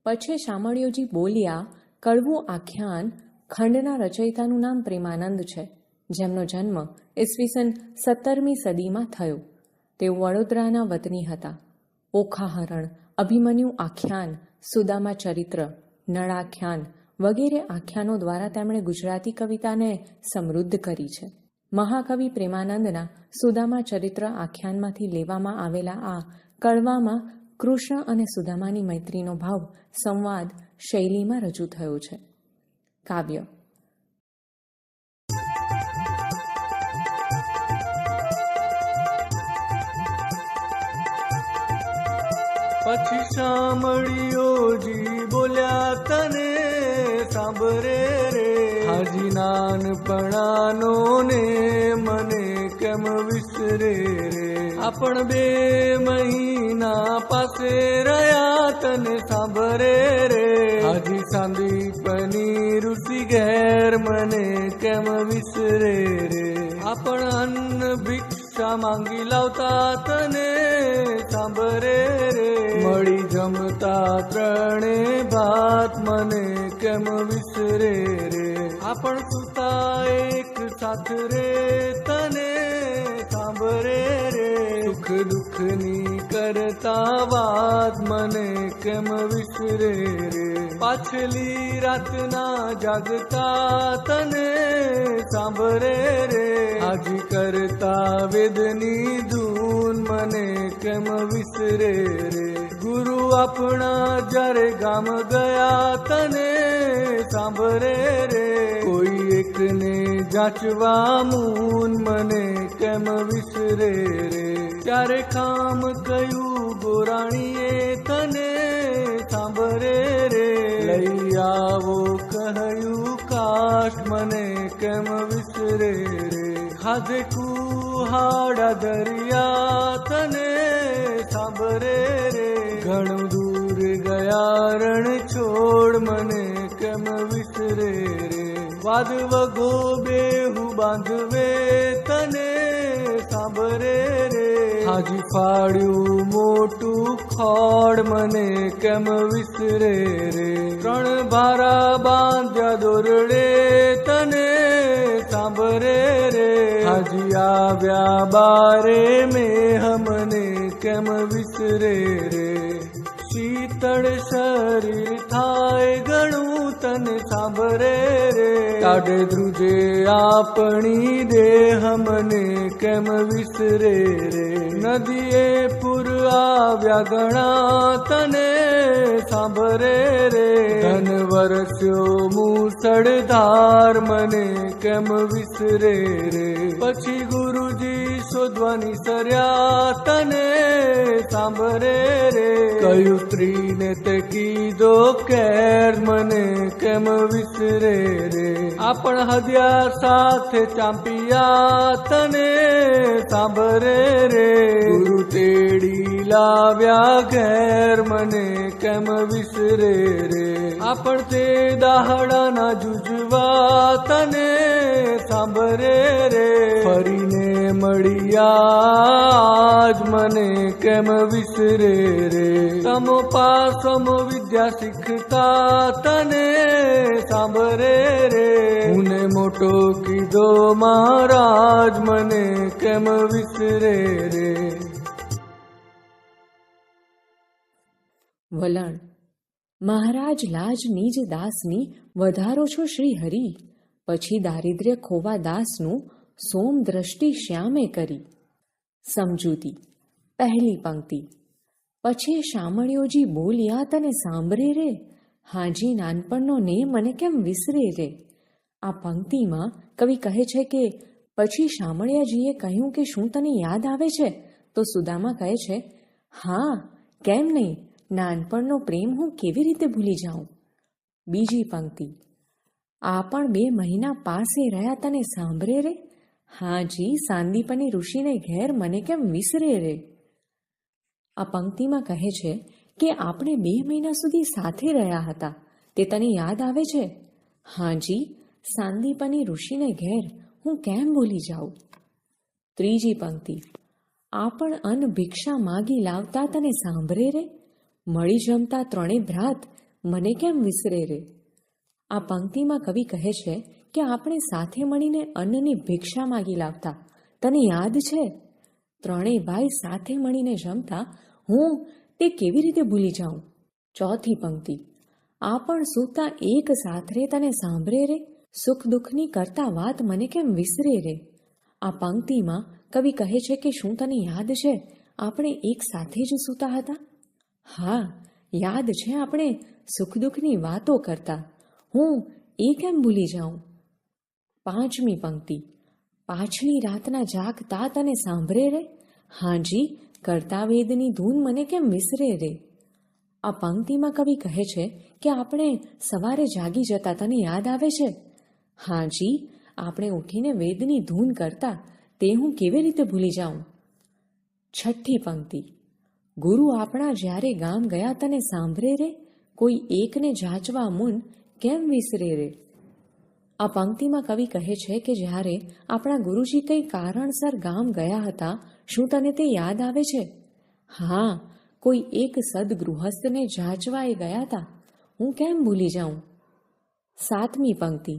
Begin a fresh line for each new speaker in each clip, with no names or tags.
પછી શામળિયોજી બોલ્યા, કડવું આખ્યાન ખંડના રચયિતાનું નામ પ્રેમાનંદ છે, જેમનો જન્મ ઈસવીસન 17મી સદીમાં થયો. તેઓ વડોદરાના વતની હતા. ઓખાહરણ, અભિમન્યુ આખ્યાન, સુદામા ચરિત્ર, નળાખ્યાન વગેરે આખ્યાનો દ્વારા તેમણે ગુજરાતી કવિતાને સમૃદ્ધ કરી છે. મહાકવિ પ્રેમાનંદના સુદામા ચરિત્ર આખ્યાનમાંથી લેવામાં આવેલા આ કડવામાં કૃષ્ણ અને સુદામાની મૈત્રીનો ભાવ સંવાદ શૈલીમાં રજૂ થયો છે. કાવ્ય.
પછી શામળિયોજી બોલ્યા, તને સાંભરે રે હાજી નાનપણાનો ને મને કેમ વિસરે રે. આપણ 2 મહિના પાસે રહ્યા, તને સાંભરે રે હાજી સાંદીપની ઋષિ ઘેર મને કેમ વિસરે રે. આપણ અન્ન ભિક્ષા માંગી લાવતા, તને સાંભરે રે મળી જમતા 3 ભાત મને કેમ વિસરે રે. આપણ સુતા એક સાથ રે, તને સાંભરે રે સુખ દુઃખની કરતા વાત મને કેમ વિસરે રે. પાછલી રાતના જાગતા, તને સાંભરે રે હાજી કરતા વેદની ધૂન મને કેમ વિસરે રે. ગુરુ આપણા જ્યારે ગામ ગયા, તને સાંભરે રે કોઈ એકને જાચવા મૂન મને કેમ વિસરે રે. ત્યારે ખામ કયું ગોરાણીએ, તને સાંભરે રે લઈ આવો કહ્યું કાશ મને કેમ વિસરે રે. ખાધે કુહાડા દરિયા, તને સાંભરે રે ઘણું દૂર ગયા રણ છોડ મને કેમ વિસરે રે. વાદ વગો બેહુ બાંધવે, તને સાંભરે રે હાજી ફાડ્યું મોટું ખોડ મને કેમ વિસરે રે. 3 ભારા બાંધ્યા દોરડે, તને સાંભરે રે હાજી આવ્યા બારે મેહ મને કેમ વિસરે રે. શીતળ શરીર થાય ઘણું, તને સાંભરે રે કાઢે ધ્રુજે આપણી દેહ મને કેમ વિસરે રે. નદીએ પૂર આવ્યા ઘણા, તને સાંભરે રે ધન વરસ્યો મુસળધાર મને કેમ વિસરે રે. પછી ગુરુજી શોધવાની સર્યા, તને સાંભરે રે કયું સ્ત્રીને તે કીધો કેર મને કેમ વિસરે રે. આપણ હદ્યા સાથે ચાંપિયા, તને સાંભરે રે ગુરુ તેડી લાવ્યા ઘેર મને કેમ વિસરે રે. આપણ તે દાહડાના જુજવા, તને સાંભરે રે ફરીને મળ્યા આજ મને કેમ વિસરે રે. તમો પાસમ વિદ્યા શીખતા, તને સાંભરે રે હું મોટો કીધો મહારાજ મને કેમ વિસરે રે.
વલણ. મહારાજ લાજ નિજ દાસની વધારો છો શ્રી હરિ. પછી દારિદ્ર્ય ખોવા દાસનું સોમ દ્રષ્ટિ શ્યામે કરી. સમજૂતી. પહેલી પંક્તિ. પછી શામળિયોજી બોલ્યા, તને સાંભરે રે હાજી નાનપણનો ને મને કેમ વિસરે રે. આ પંક્તિમાં કવિ કહે છે કે પછી શામળિયાજીએ કહ્યું કે શું તને યાદ આવે છે? તો સુદામા કહે છે, હા કેમ નહીં, નાનપણનો પ્રેમ હું કેવી રીતે ભૂલી જાઉં. બીજી પંક્તિ. આ પણ 2 મહિના પાસે રહ્યા, તને સાંભરે રે હાજી સાંદીપની ઋષિને ઘેર મને કેમ વિસરે રે. આ પંક્તિમાં કહે છે કે આપણે 2 મહિના સુધી સાથે રહ્યા હતા, તે તને યાદ આવે છે? હાજી સાંદીપની ઋષિને ઘેર હું કેમ ભૂલી જાઉં. ત્રીજી પંક્તિ. આપણ અન્ન ભિક્ષા માગી લાવતા, તને સાંભરે રે મળી જમતા ત્રણેય ભ્રાત મને કેમ વિસરે રે. આ પંક્તિમાં કવિ કહે છે કે આપણે સાથે મળીને અન્નની ભિક્ષા માગી લાવતા, તને યાદ છે? ત્રણેય ભાઈ સાથે મળીને જમતા, હું તે કેવી રીતે ભૂલી જાઉં. ચોથી પંક્તિ, આ પણ સૂતા એક સાથે તને સાંભળે રે, સુખ દુઃખની કરતા વાત મને કેમ વિસરે રે. આ પંક્તિમાં કવિ કહે છે કે શું તને યાદ છે આપણે એક સાથે જ સૂતા હતા? હા, યાદ છે, આપણે સુખ દુઃખની વાતો કરતા, હું એ કેમ ભૂલી જાઉં. પાંચમી પંક્તિ, પાછલી રાતના જાગતા તને સાંભળે રે, હાજી કરતા વેદની ધૂન મને કેમ વિસરે રે. આ પંક્તિમાં કવિ કહે છે કે આપણે સવારે જાગી જતા, તને યાદ આવે છે? હાજી, આપણે ઉઠીને વેદની ધૂન કરતા, તે હું કેવી રીતે ભૂલી જાઉં. છઠ્ઠી પંક્તિ, ગુરુ આપણા જ્યારે ગામ ગયા તને સાંભળે રે, કોઈ એકને જાચવા મુન કેમ વિસરે રે. આ પંક્તિમાં કવિ કહે છે કે જ્યારે આપણા ગુરુજી કંઈ કારણસર ગામ ગયા હતા, શું તને તે યાદ આવે છે? હા, કોઈ એક સદગૃહસ્થને જાચવા એ ગયા હતા, હું કેમ ભૂલી જાઉં. સાતમી પંક્તિ,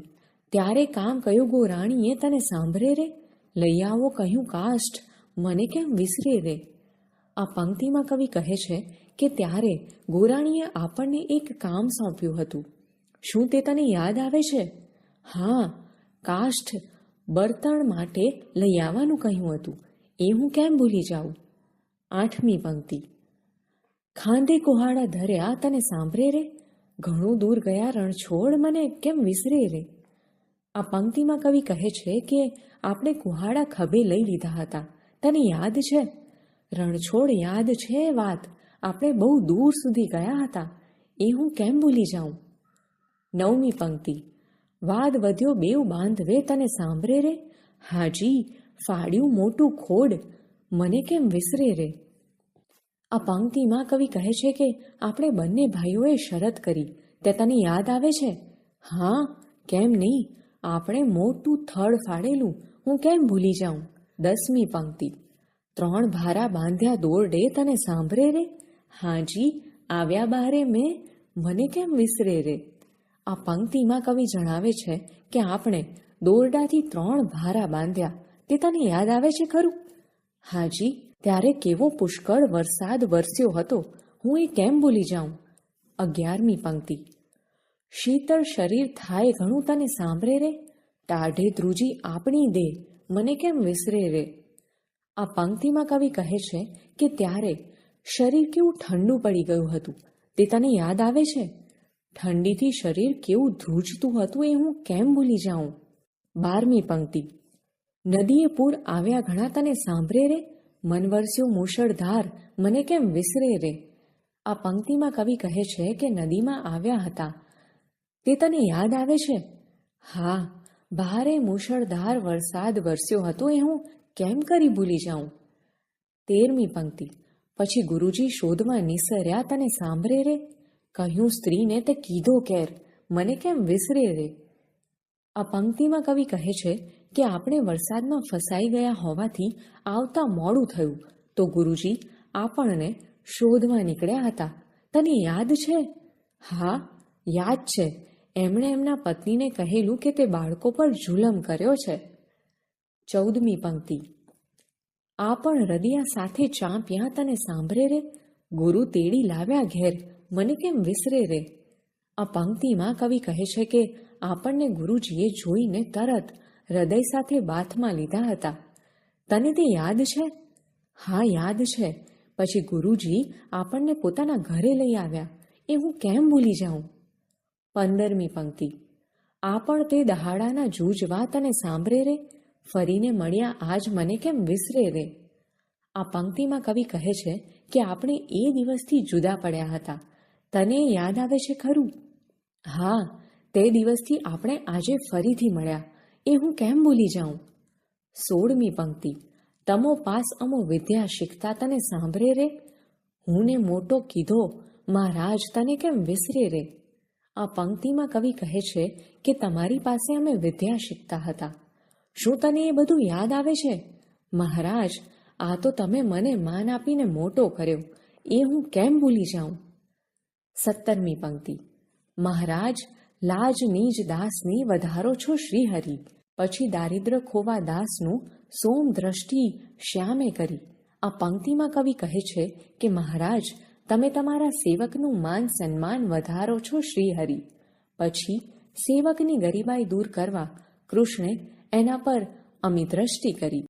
ત્યારે કામ કયું ગો રાણીએ તને સાંભળે રે, લઈ આવો કહ્યું કાષ્ઠ મને કેમ વિસરે રે. આ પંક્તિમાં કવિ કહે છે કે ત્યારે ગોરાણીએ આપણને એક કામ સોંપ્યું હતું, શું તે તને યાદ આવે છે? હા, કાષ્ઠ બર્તણ માટે લઈ આવવાનું કહ્યું હતું, એ હું કેમ ભૂલી જાઉં. આઠમી પંક્તિ, ખાંધે કુહાડા ધર્યા તને સાંભળે રે, ઘણું દૂર ગયા રણછોડ મને કેમ વિસરે રે. આ પંક્તિમાં કવિ કહે છે કે આપણે કુહાડા ખભે લઈ લીધા હતા, તને યાદ છે? રણછોડ યાદ છે વાત, આપણે બહુ દૂર સુધી ગયા હતા, એ હું કેમ ભૂલી જાઉં. નવમી પંક્તિ, વાદ વધ્યો બેવ બાંધવે તને સાંભળે રે, હાજી ફાડ્યું મોટું ખોડ મને કેમ વિસરે રે. આ પંક્તિમાં કવિ કહે છે કે આપણે બંને ભાઈઓએ શરત કરી, તે તને યાદ આવે છે? હા, કેમ નહીં, આપણે મોટું થડ ફાડેલું, હું કેમ ભૂલી જાઉં. દસમી પંક્તિ, ત્રણ ભારા બાંધ્યા દોરડે તને સાંભળે રે, હાજી આવ્યા બારે મેં મને કેમ વિસરે રે. આ પંક્તિમાં કવિ જણાવે છે કે આપણે દોરડાથી 3 ભારા બાંધ્યા, તે તને યાદ આવે છે ખરું? હાજી, ત્યારે કેવો પુષ્કળ વરસાદ વરસ્યો હતો, હું એ કેમ ભૂલી જાઉં. 11મી પંક્તિ, શીતળ શરીર થાય ઘણું તને સાંભળે રે, ટાઢે ધ્રુજી આપણી દે મને કેમ વિસરે રે. આ પંક્તિમાં કવિ કહે છે કે ત્યારે શરીર કેવું ઠંડુ પડી ગયું હતું, તે તને યાદ આવે છે? ઠંડીથી શરીર કેવું ધ્રુજતું હતું, એ હું કેમ ભૂલી જાઉં. 12મી પંક્તિ, નદીએ પૂર આવ્યા ઘણા તને સાંભળે રે, મન વરસ્યો મુશળધાર મને કેમ વિસરે રે. આ પંક્તિમાં કવિ કહે છે કે નદીમાં આવ્યા હતા, તે તને યાદ આવે છે? હા, ભારે મુશળધાર વરસાદ વરસ્યો હતો, એ હું કેમ કરી ભૂલી જાઉં. 13મી પંક્તિ, પછી ગુરુજી શોધમાં નિસર્યા તને સાંભળે રે, કહ્યું સ્ત્રીને તે કીધો કેર મને કેમ વિસરે રે. આ પંક્તિમાં કવિ કહે છે કે આપણે વરસાદમાં ફસાઈ ગયા હોવાથી આવતા મોડું થયું, તો ગુરુજી આપણને શોધવા નીકળ્યા હતા, તને યાદ છે? હા, યાદ છે, એમણે એમના પત્નીને કહેલું કે તે બાળકો પર જુલમ કર્યો છે. 14મી પંક્તિ, આ પણ હૃદયા સાથે ચાંપ્યા તને સાંભળે રે, ગુરુ તેડી લાવ્યા ઘેર મને કેમ વિસરે રે. આ પંક્તિમાં કવિ કહે છે કે આપણને ગુરુજીએ જોઈને તરત હૃદય સાથે બાથમાં લીધા હતા, તને તે યાદ છે? હા, યાદ છે, પછી ગુરુજી આપણને પોતાના ઘરે લઈ આવ્યા, એ હું કેમ ભૂલી જાઉં. 15મી પંક્તિ, આ પણ તે દહાડાના જૂજવા તને સાંભળે રે, ફરીને મળ્યા આજ મને કેમ વિસરે રે. આ પંક્તિમાં કવિ કહે છે કે આપણે એ દિવસથી જુદા પડ્યા હતા, તને યાદ આવે છે ખરું? હા, તે દિવસથી આપણે આજે ફરીથી મળ્યા, એ હું કેમ ભૂલી જાઉં. 16મી પંક્તિ, તમો પાસ અમો વિદ્યા શીખતા તને સાંભળે રે, હું ને મોટો કીધો મહારાજ તને કેમ વિસરે રે. આ પંક્તિમાં કવિ કહે છે કે તમારી પાસે અમે વિદ્યા શીખતા હતા, શું તને એ બધું યાદ આવે છે? મહારાજ, આ તો તમે મને માન આપીને મોટો કર્યો, એ હું કેમ ભૂલી જાઉં. 17મી પંક્તિ. મહારાજ લાજ નીજ દાસની વધારો છો શ્રીહરિ, પછી દારિદ્ર ખોવા દાસનું સોમ દ્રષ્ટિ શ્યામે કરી. આ પંક્તિમાં કવિ કહે છે કે મહારાજ તમે તમારા સેવકનું માન સન્માન વધારો છો શ્રીહરિ. પછી સેવકની ગરીબાઈ દૂર કરવા કૃષ્ણે એના પર અમી દ્રષ્ટિ કરી.